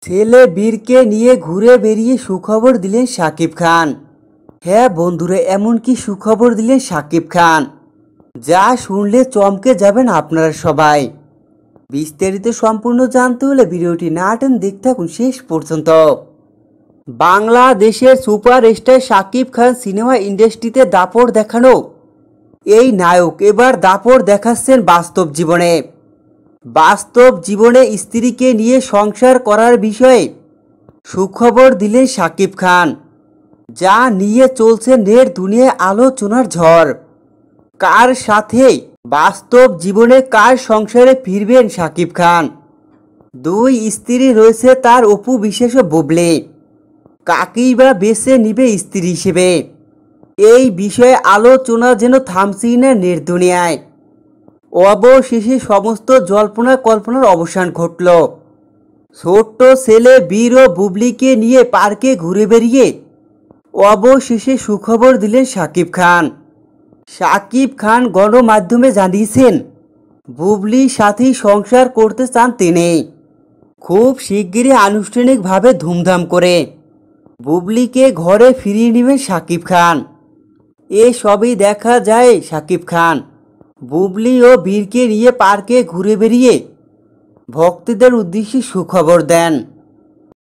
ছেলে বীরকে নিয়ে ঘুরে বেরিয়ে সুখবর দিলেন শাকিব খান। হ্যাঁ বন্ধুরা, এমন কি সুখবর দিলেন শাকিব খান যা শুনলে চমকে যাবেন আপনারা সবাই। বিস্তারিত সম্পূর্ণ জানতে হলে ভিডিওটি না টেনে দেখতে থাকুন শেষ পর্যন্ত। বাংলাদেশের সুপারস্টার শাকিব খান সিনেমা ইন্ডাস্ট্রিতে দাপট দেখানো এই নায়ক এবার দাপট দেখাচ্ছেন বাস্তব জীবনে। বাস্তব জীবনে স্ত্রীকে নিয়ে সংসার করার বিষয়ে সুখবর দিলেন শাকিব খান, যা নিয়ে চলছে নেট দুনিয়ায় আলোচনার ঝড়। কার সাথে বাস্তব জীবনে কার সংসারে ফিরবেন শাকিব খান? দুই স্ত্রী রয়েছে তার, অপু বিশ্বাস ও বুবলি। কাকেই বা বেছে নিবে স্ত্রী হিসেবে? এই বিষয়ে আলোচনা যেন থামছেই না নেট দুনিয়ায়। অবশেষে সমস্ত জল্পনা কল্পনার অবসান ঘটল। ছোট্ট ছেলে বীর ও বুবলিকে নিয়ে পার্কে ঘুরে বেরিয়ে অবশেষে সুখবর দিলেন শাকিব খান। শাকিব খান গণমাধ্যমে জানিয়েছেন, বুবলির সাথেই সংসার করতে চান তিনি। খুব শিগগিরই আনুষ্ঠানিকভাবে ধুমধাম করে বুবলিকে ঘরে ফিরিয়ে নেবেন শাকিব খান। এসবই দেখা যায় শাকিব খান বুবলি ও বীরকে নিয়ে পার্কে ঘুরে বেরিয়ে ভক্তদের উদ্দেশ্যে সুখবর দেন।